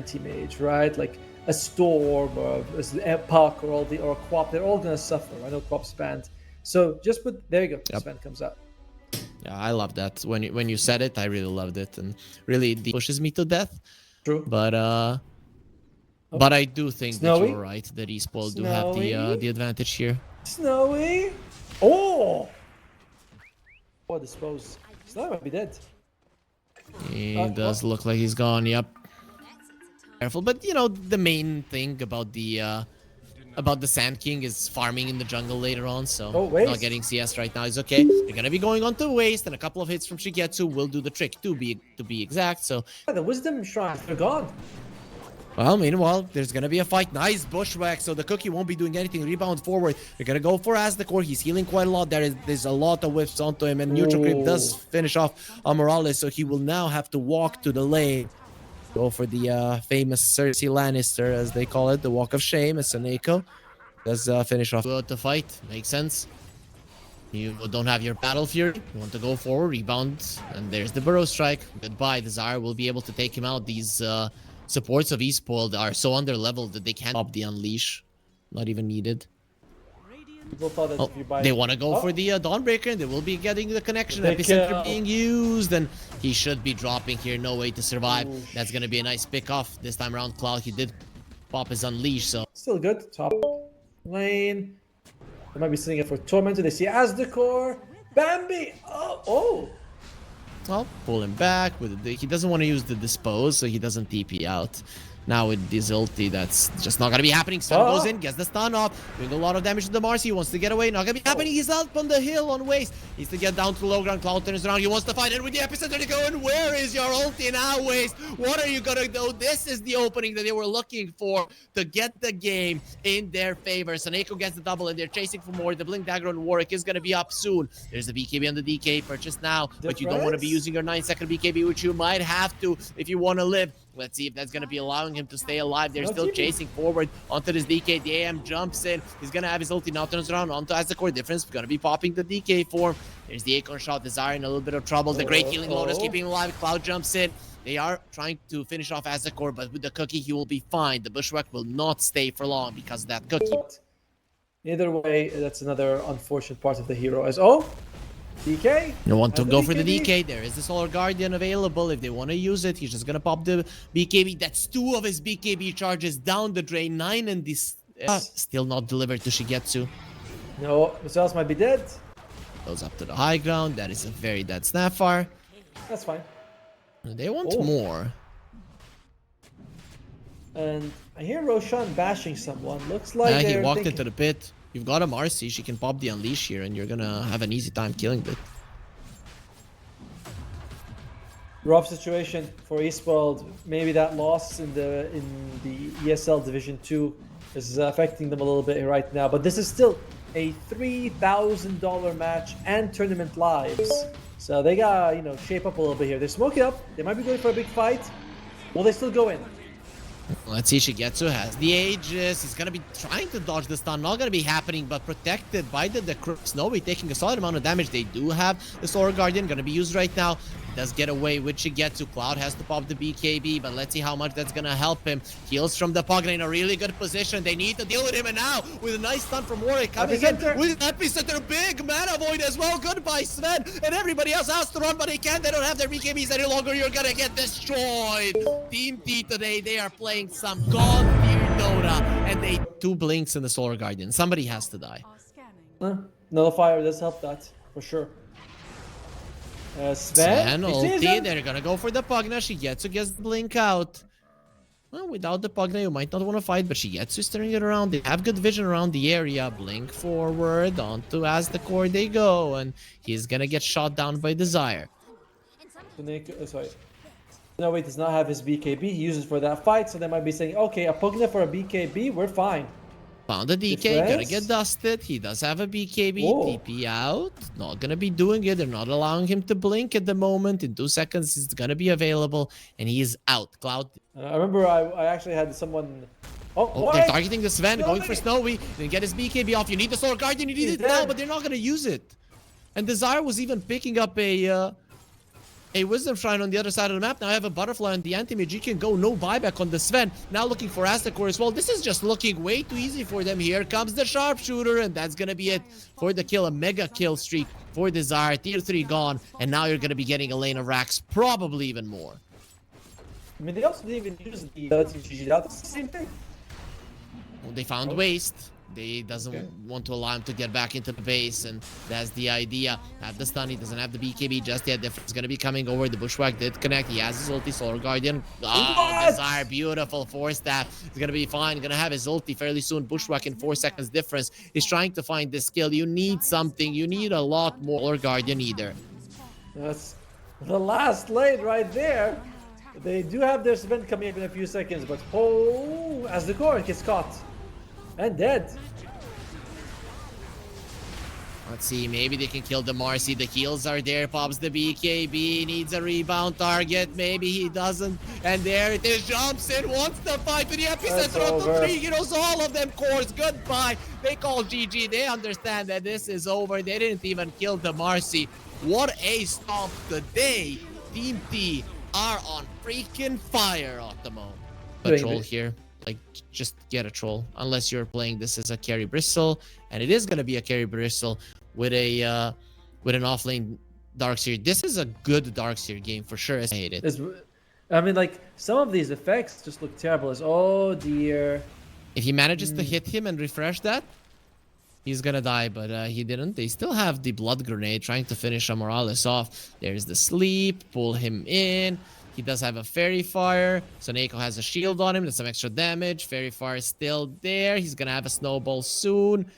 anti-mage, right? Like a Storm or a Puck or a Quap, they're all gonna suffer. I know Quap's banned. So just put, there you go, Sven comes out. Yeah, I love that. When you said it, I really loved it, and really it pushes me to death. True. But I do think that you're right, that eSpoiled do have the advantage here. Snowy. Oh, I suppose Snowy might be dead. He does look like he's gone. Yep. Careful, but you know the main thing about the Sand King is farming in the jungle later on, so not getting CS right now is okay. They're gonna be going on to waste, and a couple of hits from Shigetsu will do the trick to be exact. So the Wisdom Shrines, they're gone. Well, meanwhile, there's gonna be a fight. Nice bushwhack, so the Cookie won't be doing anything. Rebound forward. They're gonna go for Aztecor. He's healing quite a lot. There's a lot of whiffs onto him, and Neutral Grip does finish off Morales, so he will now have to walk to the lane. Go for the famous Cersei Lannister, as they call it, the Walk of Shame, as Saneko does finish off the fight. Makes sense. You don't have your Battle Fury. You want to go forward, rebound, and there's the Burrow Strike. Goodbye. Desire will be able to take him out. These supports of eSpoiled are so under-leveled that they can't stop the Unleash. Not even needed. They want to go for the Dawnbreaker, and they will be getting the connection. Epicenter being used, and he should be dropping here. No way to survive. That's going to be a nice pick-off. This time around, Cloud, he did pop his Unleash, so... Still good. Top lane. They might be sitting it for Tormentor. They see Aztecor. Bambi! Oh! Well, pull him back. He doesn't want to use the Dispose, so he doesn't TP out. Now with this ulti, that's just not going to be happening. Stun goes in, gets the stun off, doing a lot of damage to the Marcy. He wants to get away, not going to be happening. He's up on the hill on Waste. Needs to get down to low ground. Cloud turns around. He wants to fight it with the Epicenter to go. And where is your ulti now, Waste? What are you going to do? This is the opening that they were looking for to get the game in their favor. Saneko gets the double, and they're chasing for more. The Blink Dagger on Warwick is going to be up soon. There's the BKB on the DK. Purchase now, but you don't want to be using your 9-second BKB, which you might have to if you want to live. Let's see if that's going to be allowing him to stay alive. They're still chasing forward onto this DK. The AM jumps in. He's going to have his ulti now. Turns around onto Aztecor. Difference. Going to be popping the DK form. There's the Acorn Shot. Desire in a little bit of trouble. The Great Healing Lotus keeping him alive. Cloud jumps in. They are trying to finish off Aztecor, but with the Cookie, he will be fine. The Bushwhack will not stay for long because of that Cookie. Either way, that's another unfortunate part of the hero. DK. You want to go for the DK. There is the Solar Guardian available. If they want to use it, he's just going to pop the BKB. That's 2 of his BKB charges down the drain. 9 and this still not delivered to Shigetsu. No, Missiles might be dead. Goes up to the high ground. That is a very dead Snapfire. That's fine. They want more. And I hear Roshan bashing someone. Looks like he walked into the pit. You've got a Marcy, she can pop the Unleash here, and you're gonna have an easy time killing it. Rough situation for eSpoiled. Maybe that loss in the ESL Division 2 is affecting them a little bit right now. But this is still a $3,000 match and tournament lives. So they gotta, shape up a little bit here. They're smoking up. They might be going for a big fight. Will they still go in? Let's see, Shigetsu has the Aegis. He's going to be trying to dodge the stun. Not going to be happening, but protected by the Snowy, taking a solid amount of damage. They do have the Solar Guardian, going to be used right now. Does get away with Shigetsu. Cloud has to pop the BKB, but let's see how much that's going to help him. Heals from the Pugna in a really good position. They need to deal with him, and now with a nice stun from Warwick coming in with Epicenter. Big mana void as well. Goodbye, Sven. And everybody else has to run, but they can't. They don't have their BKBs any longer. You're going to get destroyed. Team T today, they are playing some god-tier Dota, and they 2 blinks in the Solar Guardian. Somebody has to die. Nullifier does help that, for sure. Sven ulti. They're gonna go for the Pugna. Shigetsu gets the blink out. Well, without the Pugna, you might not want to fight, but Shigetsu's turning it around. They have good vision around the area. Blink forward onto Aztecor they go, and he's gonna get shot down by Desire. No, he does not have his BKB. He uses for that fight, so they might be saying, okay, a Pugna for a BKB, we're fine. Found the DK, gonna get dusted. He does have a BKB, TP out. Not gonna be doing it. They're not allowing him to blink at the moment. In 2 seconds, he's gonna be available, and he is out. Cloud. I remember I actually had someone... they're targeting the Sven, going for Snowy. Then get his BKB off. You need the Solar Guardian, you need it now, but they're not gonna use it. And Desire was even picking up a... a Wisdom Shrine on the other side of the map. Now I have a Butterfly on the anti-mage. He can go no buyback on the Sven. Now looking for Aztekor as well. This is just looking way too easy for them. Here comes the Sharpshooter, and that's gonna be it for the kill. A mega kill streak for Desire. Tier 3 gone, and now you're gonna be getting a lane of racks, probably even more. I mean, they also didn't even use the GG. That's the same thing. Well, they found Waste. They doesn't want to allow him to get back into the base, and that's the idea. Have the stun, he doesn't have the BKB just yet. Difference gonna be coming over. The Bushwhack did connect. He has his ulti, Solar Guardian. Oh, Desire, beautiful force staff. He's gonna be fine. Gonna have his ulti fairly soon. Bushwhack in 4 seconds difference. He's trying to find this skill. You need something. You need a lot more. Solar Guardian either. That's the last lane right there. They do have their Sven coming up in a few seconds, but oh, as the core gets caught. And dead. Let's see, maybe they can kill the Marcy. The heals are there. Pops the BKB. Needs a rebound target. Maybe he doesn't. And there it is. Jumps in. Wants the fight to the epicenter of the 3 heroes. All of them cores. Goodbye. They call GG. They understand that this is over. They didn't even kill the Marcy. What a stomp today. Team T are on freaking fire at the moment. Patrol here. Like, just get a troll. Unless you're playing this as a carry bristle. And it is going to be a carry bristle with a with an offlane Darkseer. This is a good Darkseer game for sure. I hate it. I mean, like, some of these effects just look terrible. Oh dear. If he manages to hit him and refresh that, he's gonna die, but he didn't. They still have the blood grenade trying to finish Morales off. There's the sleep. Pull him in. He does have a Fairy Fire. So Neko has a shield on him. That's some extra damage. Fairy Fire is still there. He's gonna have a snowball soon.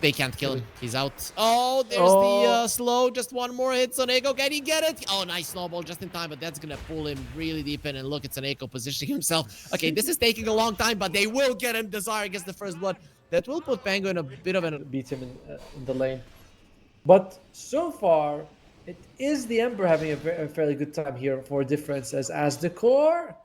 They can't kill him. He's out. Oh, there's the slow. Just one more hit. Soneko, can he get it? Oh, nice snowball just in time, but that's going to pull him really deep in. And look at Soneko positioning himself. Okay, this is taking a long time, but they will get him. Desire gets the first blood. That will put Pango in a bit of an... Beat him in the lane. But so far, it is the Ember having a fairly good time here for difference as the core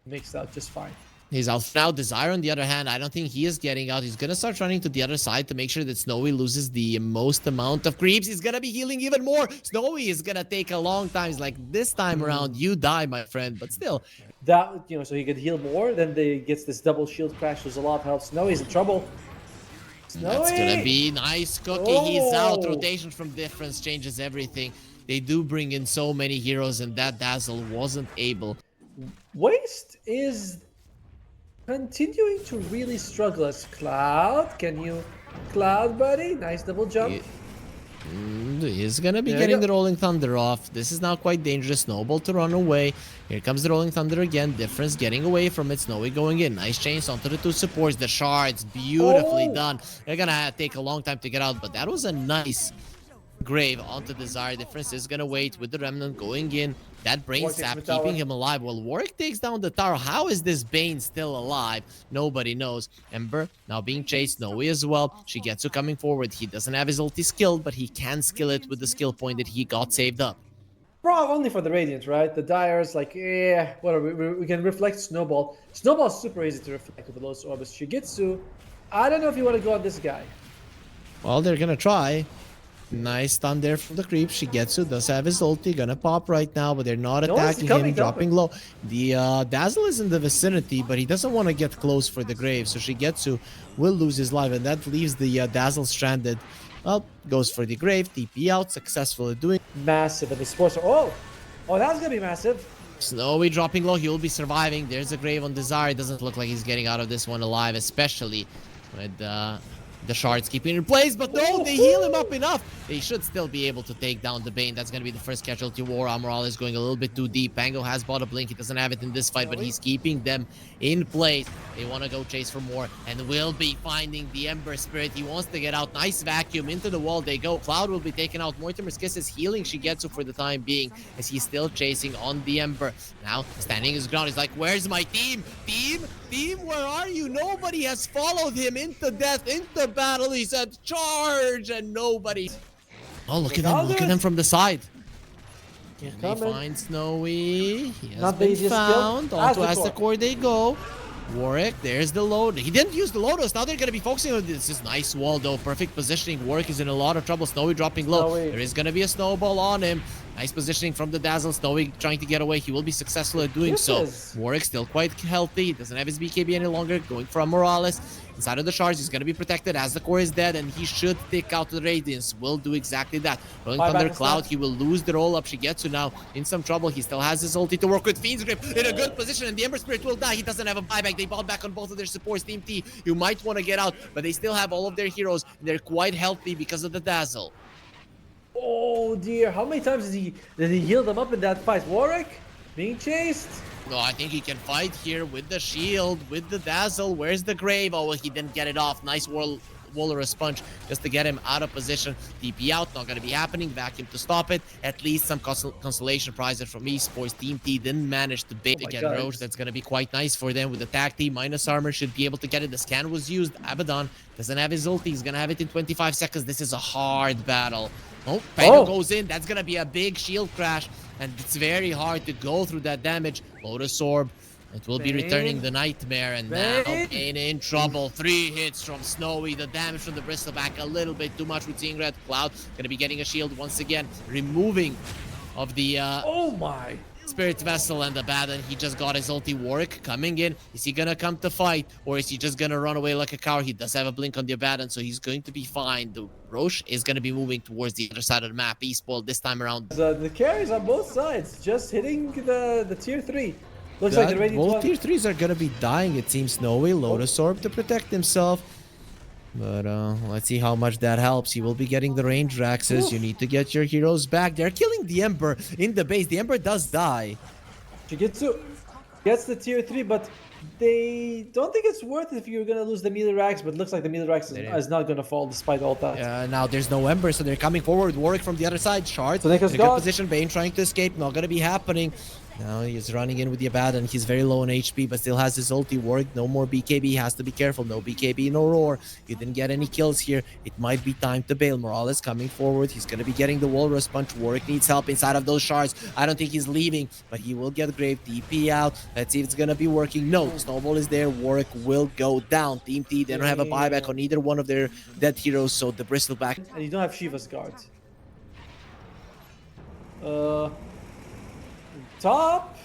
makes out just fine. He's out now. Desire, on the other hand, I don't think he is getting out. He's going to start running to the other side to make sure that Snowy loses the most amount of creeps. He's going to be healing even more. Snowy is going to take a long time. He's like, this time around, you die, my friend. But still. That, you know, so he could heal more. Then they gets this double shield crash. There's a lot of help. Snowy's in trouble. Snowy! That's going to be nice cookie. He's out. Rotation from difference changes everything. They do bring in so many heroes, and that Dazzle wasn't able. Waste is... continuing to really struggle as Cloud. Can you... Cloud, buddy? Nice double jump. He's gonna be getting the Rolling Thunder off. This is now quite dangerous. Snowball to run away. Here comes the Rolling Thunder again. Difference getting away from it. Snowy going in. Nice chains onto the 2 supports. The shards beautifully done. They're gonna take a long time to get out, but that was a nice grave onto Desire. Difference is gonna wait with the Remnant going in. That Brain Sap keeping him alive. Well, Warwick takes down the tower. How is this Bane still alive? Nobody knows. Ember now being chased. Snowy as well. Shigetsu coming forward. He doesn't have his ulti skill, but he can skill it with the skill point that he got saved up. Bro, only for the Radiant, right? The Dyer's like, yeah, whatever. We can reflect Snowball. Snowball's super easy to reflect with the Lotus Orbis. Shigetsu, I don't know if you want to go on this guy. Well, they're gonna try. Nice stun there from the creep. Shigetsu does have his ulti. Gonna pop right now, but they're not attacking him. Dropping low. The Dazzle is in the vicinity, but he doesn't want to get close for the grave. So Shigetsu will lose his life, and that leaves the Dazzle stranded. Well, goes for the grave. TP out. Successfully doing. Massive. And the sports are... Oh, that's gonna be massive. Snowy dropping low. He will be surviving. There's a grave on Desire. It doesn't look like he's getting out of this one alive, especially with the shards keeping in place, but no, they heal him up enough. They should still be able to take down the Bane. That's going to be the first casualty war. Amoral is going a little bit too deep. Pango has bought a blink. He doesn't have it in this fight, but he's keeping them in place. They want to go chase for more and will be finding the Ember Spirit. He wants to get out. Nice vacuum into the wall. They go. Cloud will be taken out. Mortimer's Kiss is healing Shigetsu for the time being as he's still chasing on the Ember. Now, standing his ground. He's like, where's my team? Team, where are you? Nobody has followed him into death, into battle. He said, charge, and nobody. Oh, look at them. Look at them from the side. Can they find Snowy? He has been found. Onto Aztekor they go. Warwick, there's the load. He didn't use the Lotus. Now they're going to be focusing on this. This is nice wall, though. Perfect positioning. Warwick is in a lot of trouble. Snowy dropping low. There is going to be a snowball on him. Nice positioning from the Dazzle. Snowy trying to get away. He will be successful at doing so. Warwick still quite healthy. Doesn't have his BKB any longer. Going for Morales. Inside of the shards, he's going to be protected as the core is dead, and he should take out the Radiance. Will do exactly that. Rolling Thundercloud, he will lose the roll-up. Shigetsu now in some trouble. He still has his ulti to work with. Fiend's Grip in a good position, and the Ember Spirit will die. He doesn't have a buyback. They bought back on both of their supports. Team T, you might want to get out, but they still have all of their heroes, and they're quite healthy because of the Dazzle. Oh dear, how many times did he heal them up in that fight? Warwick being chased? No, I think he can fight here with the shield, with the Dazzle. Where's the Grave? Oh, he didn't get it off. Nice Walrus Punch just to get him out of position. TP out, not going to be happening. Vacuum to stop it. At least some consolation prizes from eSports. Team T didn't manage to bait again. Roche, that's going to be quite nice for them with the tag team. Minus armor should be able to get it. The scan was used. Abaddon doesn't have his ulti. He's going to have it in 25 seconds. This is a hard battle. Oh, Pango goes in. That's going to be a big shield crash. And it's very hard to go through that damage. Lotus Orb. It will be returning the Nightmare. And now Bane in trouble. 3 hits from Snowy. The damage from the Bristleback a little bit too much with seeing Red Cloud. Going to be getting a shield once again. Removing of the... oh my... Spirit Vessel and the Abaddon. He just got his ulti. Warwick coming in. Is he gonna come to fight, or is he just gonna run away like a coward? He does have a blink on the Abaddon, so he's going to be fine. The Roche is gonna be moving towards the other side of the map. eSpoiled this time around. The carries on both sides, just hitting the tier 3. Looks like the Radiant both tier 3s are gonna be dying. It seems. Snowy, Lotus Orb to protect himself. But let's see how much that helps. He will be getting the range Raxes. You need to get your heroes back. They're killing the Ember in the base. The Ember does die. Shigetsu gets the tier 3, but they don't think it's worth it if you're going to lose the melee Rax, but it looks like the melee Rax is not going to fall despite all that. Now there's no Ember, so they're coming forward. Warwick from the other side. Shards. So in a good position. Bane trying to escape. Not going to be happening. Now he's running in with the Abaddon. He's very low on HP, but still has his ulti. Warwick, no more BKB. Has to be careful. No BKB, no roar. You didn't get any kills here. It might be time to bail. Morales coming forward. He's going to be getting the Walrus Punch. Warwick needs help inside of those shards. I don't think he's leaving, but he will get Grave. TP out. Let's see if it's going to be working. No, Snowball is there. Warwick will go down. Team T, they don't have a buyback on either one of their dead heroes, so the Bristleback. And you don't have Shiva's guard. Top.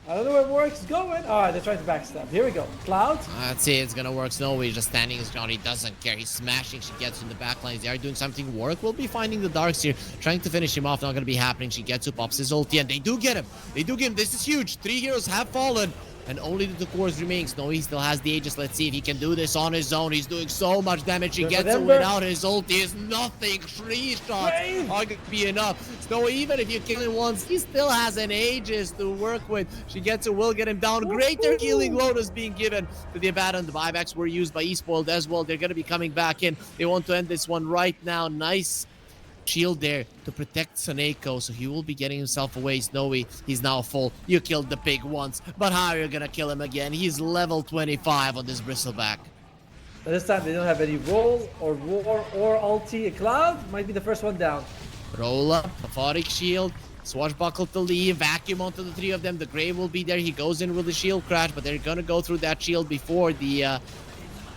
I don't know where Warwick's going. Alright, they're trying to backstab. Here we go. Cloud. Let's see, it's gonna work. Snowy just standing his ground. He doesn't care. He's smashing. She gets in the backlines. They are doing something. Warwick will be finding the darks here, trying to finish him off. Not gonna be happening. She gets up, pops his ulti, and they do get him. They do get him. This is huge. 3 heroes have fallen, and only the cores remain. Snowy still has the Aegis. Let's see if he can do this on his own. He's doing so much damage. He gets it without his ulti. Is nothing. 3 shots are gonna be enough. Snowy, even if you kill him once, he still has an Aegis to work with. Shigetsu will get him down. Greater healing Lotus being given to the Abaddon. The buybacks were used by eSpoiled as well. They're gonna be coming back in. They want to end this one right now. Nice shield there to protect Saneko, so he will be getting himself away. Snowy, he's now full. You killed the pig once, but how are you gonna kill him again? He's level 25 on this Bristleback. This time they don't have any roll or roar or ulti. A Cloud might be the first one down. Roll up, Aphotic Shield, Swashbuckle to leave, Vacuum onto the 3 of them. The Grave will be there. He goes in with the shield crash, but they're gonna go through that shield before the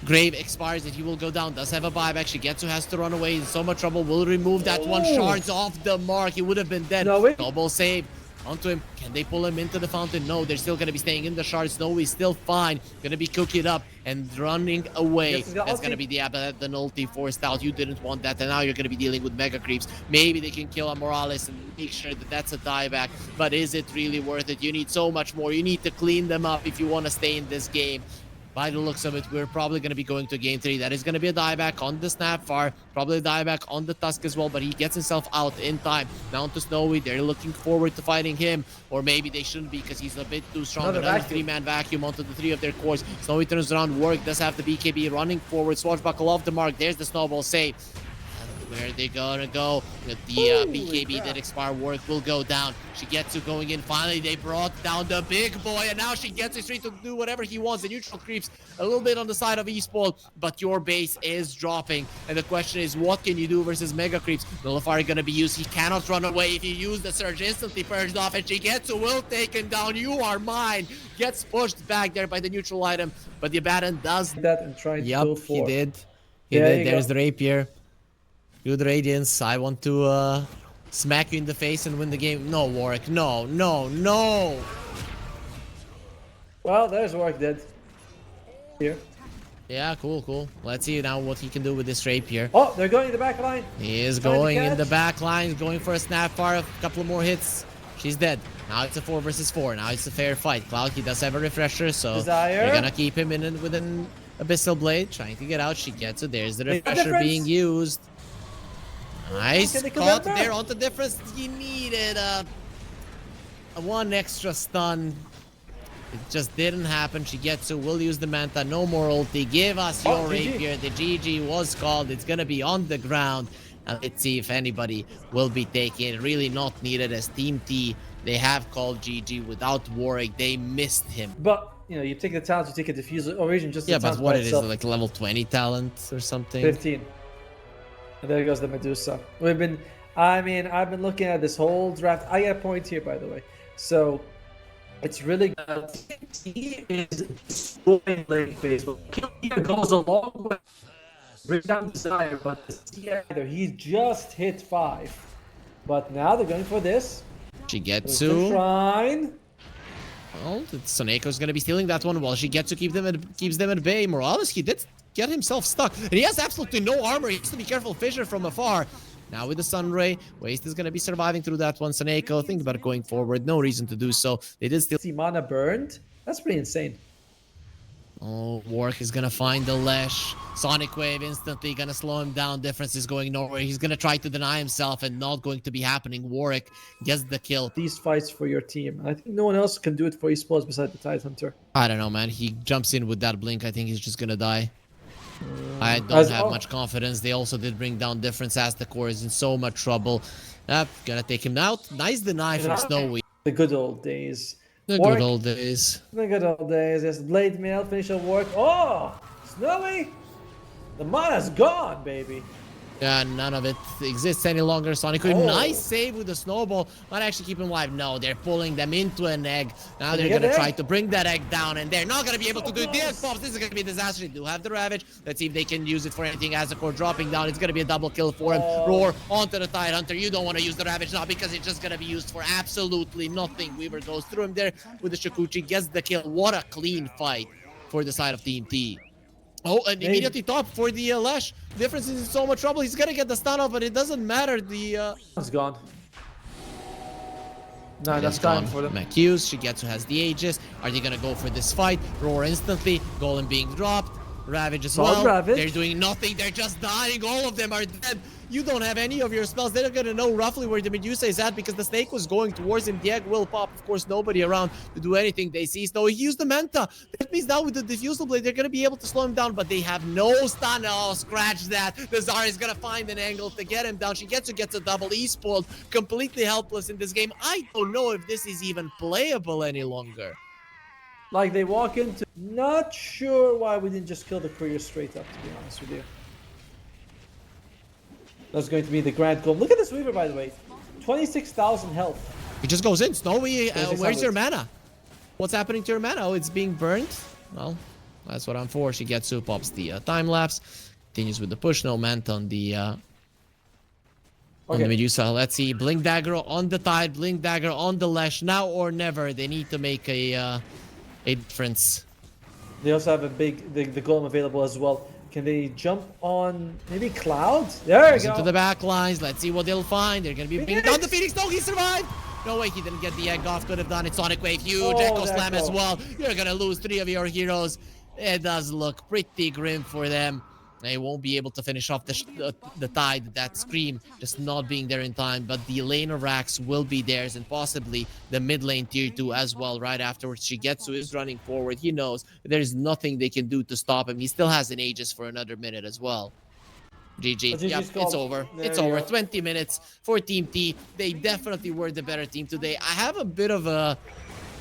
Grave expires, and he will go down. Does have a buyback. Shigetsu has to run away. In so much trouble. Will remove that one. Shards off the mark. He would have been dead. Double save onto him. Can they pull him into the fountain? No, they're still going to be staying in the shards. Snowy's still fine. Going to be cooking up and running away. That's going to be the Abaddon ulti forced out. You didn't want that, and now you're going to be dealing with mega creeps. Maybe they can kill a Morales and make sure that that's a dieback, but is it really worth it? You need so much more. You need to clean them up if you want to stay in this game. By the looks of it, we're probably going to be going to game 3. That is going to be a dieback on the Snapfire, probably a dieback on the Tusk as well, but he gets himself out in time. Down to Snowy, they're looking forward to fighting him, or maybe they shouldn't be because he's a bit too strong. Another 3-man vacuum onto the 3 of their cores. Snowy turns around, Warwick does have the BKB running forward, Swashbuckle off the mark. There's the snowball save. Where they gonna go? With the BKB that expire, Warwick will go down. Shigetsu going in. Finally, they brought down the big boy, and now Shigetsu free to do whatever he wants. The neutral creeps a little bit on the side of eSpoiled, but your base is dropping. And the question is, what can you do versus mega creeps? Nullifier gonna be used. He cannot run away. If you use the surge, instantly purged off, and Shigetsu will take him down. You are mine. Gets pushed back there by the neutral item, but the Abaddon does that and try to go for. He did. There's the rapier. Good Radiance. I want to smack you in the face and win the game. No, Warwick. No, no, no. Well, there's Warwick dead. Here. Yeah, cool, cool. Let's see now what he can do with this rapier. Oh, they're going to the back line. He is Trying to going in the catch. back line, going for a snap fire, a couple of more hits. She's dead. Now it's a 4 versus 4. Now it's a fair fight. Cloud, he does have a refresher, so Desire. they're gonna keep him in with an Abyssal Blade, trying to get out. She gets it. There's the Make a refresher difference. being used. Nice Can they caught come there back? on the difference. He needed a one extra stun. It just didn't happen. Shigetsu will use the Manta. No more ulti. Give us your GG. rapier. The GG was called. It's gonna be on the ground. And let's see if anybody will be taking it. Really not needed as Team T. They have called GG without Warwick. They missed him. But, you know, you take the talent, you take a diffuser, or even just the Yeah, but talent what by it is, itself. like level 20 talent or something? 15. And there goes the Medusa. I've been looking at this whole draft. I get a point here, by the way. So, it's really good. He is destroying lane phase. But kill here goes a long way. Bring down Desire, but he just hit 5. But now they're going for this. Shigetsu. Shrine. Well, Soneko's gonna be stealing that one while Shigetsu keeps them at bay. Morales, he did get himself stuck. And he has absolutely no armor. He has to be careful, Fissure from afar. Now with the Sunray, Waste is gonna be surviving through that one. Soneko, think about it going forward. No reason to do so. They did still. See mana burned. That's pretty insane. Oh, Warwick is gonna find the Lesh. Sonic Wave instantly gonna slow him down. Difference is going nowhere. He's gonna try to deny himself and not going to be happening. Warwick gets the kill. These fights for your team. I think no one else can do it for eSports besides the Tidehunter. I don't know, man. He jumps in with that blink. I think he's just gonna die. I don't have much confidence. They also did bring down Difference as the core is in so much trouble. Gonna take him out. Nice deny from Snowy. The good old days. The Warwick. good old days. The good old days. Yes, Blade Mail, finish of work. Oh! Snowy! The mana's gone, baby. Yeah, none of it exists any longer. Sonic Wave, nice save with the snowball. Might actually keep him alive. No, they're pulling them into an egg. Now they're gonna try to bring that egg down, and they're not gonna be able to do it. The egg pops. This is gonna be a disaster. They do have the Ravage. Let's see if they can use it for anything. As the core dropping down, it's gonna be a double kill for him. Roar onto the Tidehunter. You don't want to use the Ravage now because it's just gonna be used for absolutely nothing. Weaver goes through him there with the Shikuchi, gets the kill. What a clean fight for the side of Team T. Oh, and immediately top for the Lash. Difference is in so much trouble. He's gonna get the stun off, but it doesn't matter. The It's gone. No, that's time for them. Macuse, Shigetsu has the Aegis. Are they gonna go for this fight? Roar instantly. Golem being dropped. Ravage as well. Ravage. They're doing nothing. They're just dying. All of them are dead. You don't have any of your spells. They're gonna know roughly where the Medusa is at because the snake was going towards him. The egg will pop. Of course, nobody around to do anything. They see Snow. He used the Manta. That means now with the Diffusal Blade, they're gonna be able to slow him down, but they have no stun. Oh, scratch that. The Zara is gonna find an angle to get him down. Shigetsu gets a double. eSPOILED. Completely helpless in this game. I don't know if this is even playable any longer. Like they walk into. Not sure why we didn't just kill the courier straight up, to be honest with you. That's going to be the grand goal. Look at this Weaver, by the way. 26,000 health. He just goes in. Snowy, where's your mana? What's happening to your mana? Oh, it's being burned? Well, that's what I'm for. Shigetsu pops the time lapse. Continues with the push. No Manta on the Medusa. Let's see. Blink Dagger on the Tide. Blink Dagger on the Lash. Now or never. They need to make a difference. They also have the golem available as well. Can they jump on maybe Cloud? There we go. Into the back lines. Let's see what they'll find. They're going to be bringing down the Phoenix. No, he survived. No way he didn't get the egg off. Could have done it. Sonic Wave. Huge Echo Slam as well. You're going to lose 3 of your heroes. It does look pretty grim for them. They won't be able to finish off the Tide, that Scream just not being there in time, but the lane of racks will be theirs and possibly the mid lane tier 2 as well right afterwards. Shigetsu is running forward. He knows there's nothing they can do to stop him. He still has an Aegis for another minute as well. GG. Yep, it's over. It's over. 20 minutes for Team T. They definitely were the better team today. I have a bit of a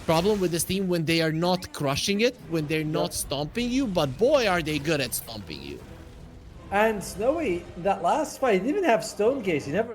problem with this team when they are not crushing it, when they're not stomping you, but boy, are they good at stomping you. And Snowy, that last fight, he didn't even have Stone Case. He never